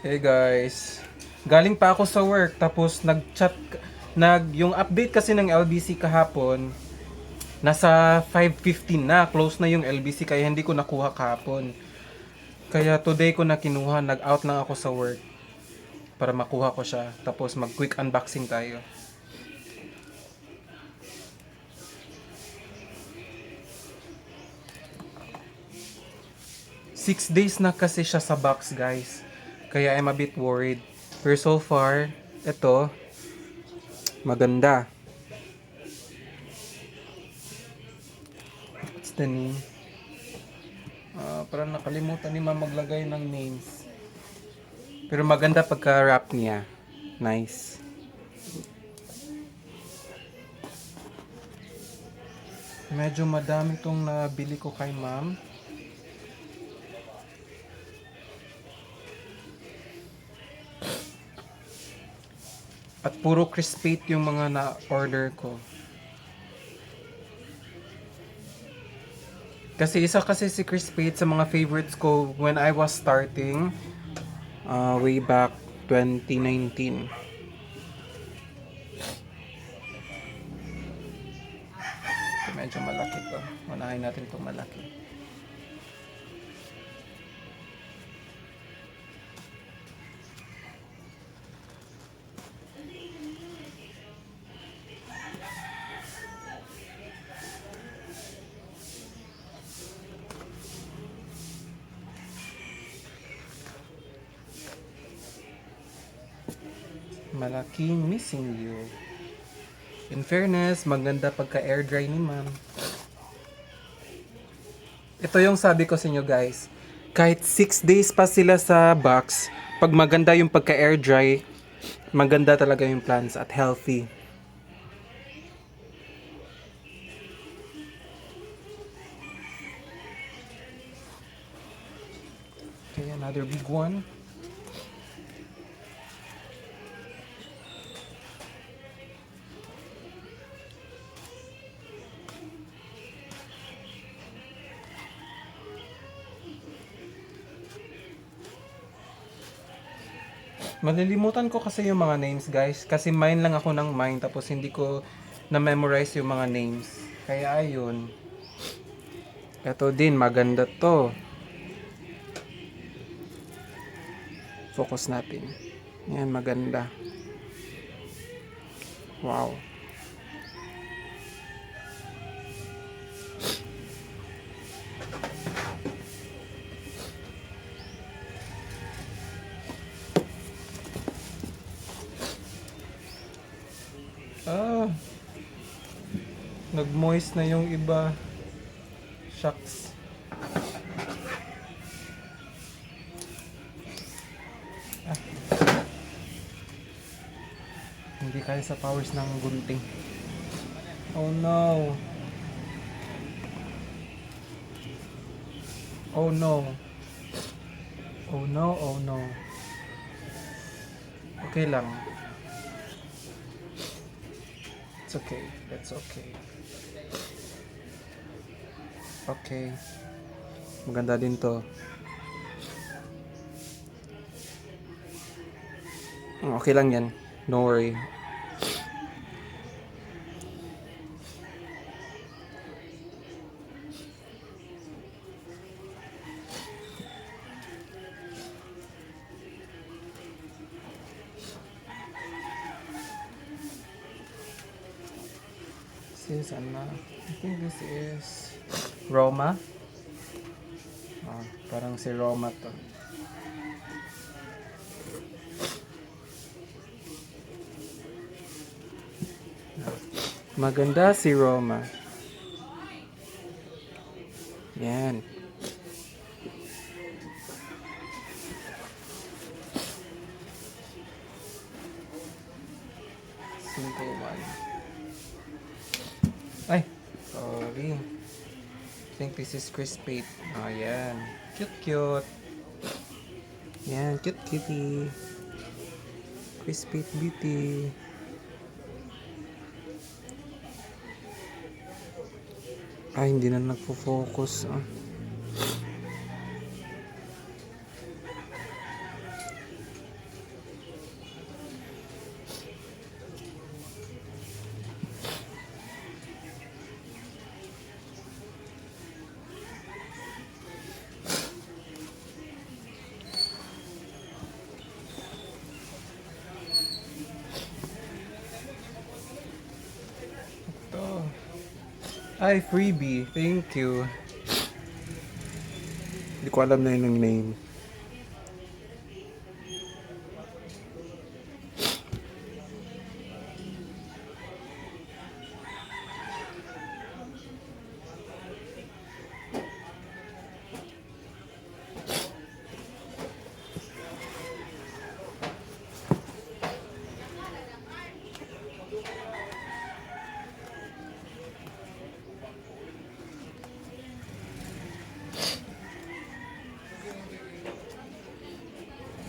Hey guys, galing pa ako sa work tapos yung update kasi ng LBC kahapon, nasa 5:15 na, close na yung LBC kaya hindi ko nakuha kahapon. Kaya today ko na kinuha, nag-out lang ako sa work para makuha ko siya. Tapos mag-quick unboxing tayo. Six days na kasi siya sa box guys. Kaya I'm a bit worried. Pero so far, ito, maganda. What's the name? Parang nakalimutan ni Ma'am maglagay ng names. Pero maganda pagka-wrap niya. Nice. Medyo madami tong nabili ko kay Ma'am. At puro crispate yung mga na-order ko. Kasi isa kasi si crispate sa mga favorites ko when I was starting way back 2019. Medyo malaki to. Unahin natin itong malaki. Malaking missing you. In fairness, maganda pagka air dry ni Ma'am. Ito yung sabi ko sa inyo guys. Kahit 6 days pa sila sa box, pag maganda yung pagka air dry, maganda talaga yung plants at healthy. Okay, another big one. Malilimutan ko kasi yung mga names guys. Kasi mine lang ako ng mine tapos hindi ko na-memorize yung mga names. Kaya ayun. Ito din, maganda to. Focus natin. Yan, maganda. Wow. Ah, nag-moist na yung iba. Shucks. Ah, hindi kaya sa powers ng gunting. Oh no. Oh no. Oh no, oh no. Okay lang. It's okay. That's okay. Okay. Maganda din to. Okay lang yan. Don't worry. This is I think this is Roma. Parang si Roma to. Maganda si Roma. Yan. Simple one. Ay, sorry. I think this is crispate. Yan. Cute, cute. Yan, cute kitty. Crispate beauty. Ay, hindi na nagfo-focus. Ay, freebie. Thank you. Hindi ko alam na yung name.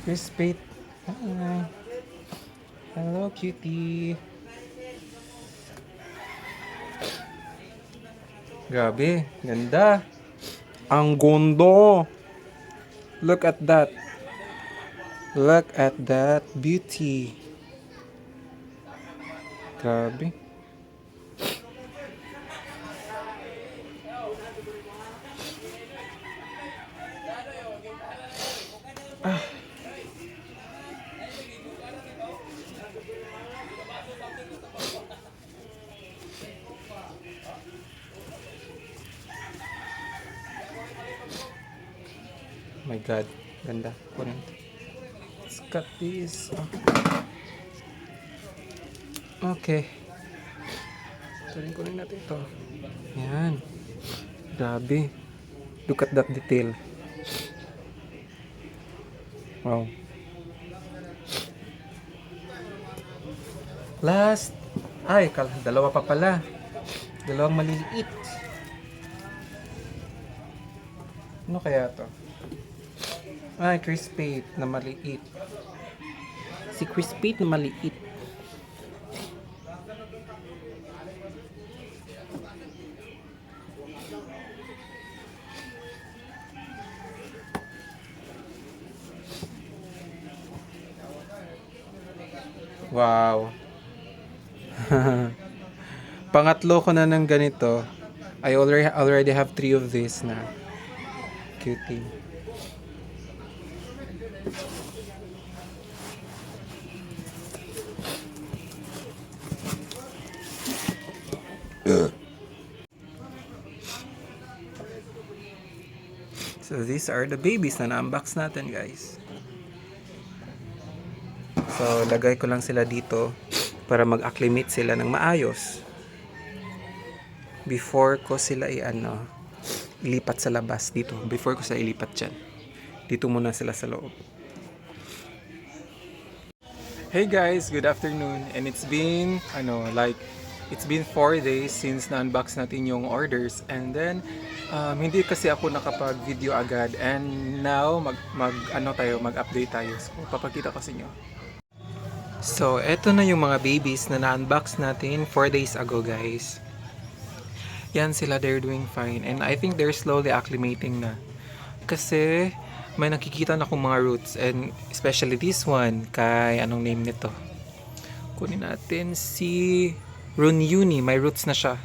Crispate. Hi. Hello, cutie. Grabe, ganda. Ang gondo. Look at that. Look at that beauty. Grabe. My God, ganda. Kunin. Let's cut this. Okay. Kunin natin ito. Yan. Grabe. Look at that detail. Wow. Last. Ay, dalawa pa pala. Dalawang maliliit. Ano kaya to? Ay, crispate na maliit. Si crispate na maliit. Wow. Pangatlo ko na ng ganito. I already have 3 of this na. Cutie. So these are the babies na na-unbox natin, guys. So lagay ko lang sila dito para mag-acclimate sila ng maayos before ko sila ilipat sa labas dito. Before ko sila ilipat dyan. Dito muna sila sa loob. Hey guys, good afternoon. And it's been it's been 4 days since na-unbox natin yung orders, and then hindi kasi ako nakapag-video agad, and now mag-update tayo. So papakita ko sa inyo. So eto na yung mga babies na na-unbox natin 4 days ago, guys. Yan sila, they're doing fine, and I think they're slowly acclimating na. Kasi may nakikita na akong mga roots, and especially this one, kay anong name nito? Kunin natin si Runyuni, may roots na siya.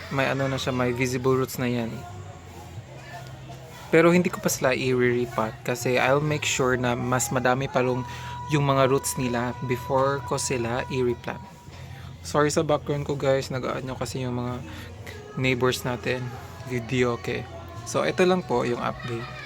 May may visible roots na yan. Pero hindi ko pa sila i-repot kasi I'll make sure na mas madami pa yung mga roots nila before ko sila i-replant. Sorry sa background ko, guys, nag-aano kasi yung mga neighbors natin video, okay. So ito lang po yung update.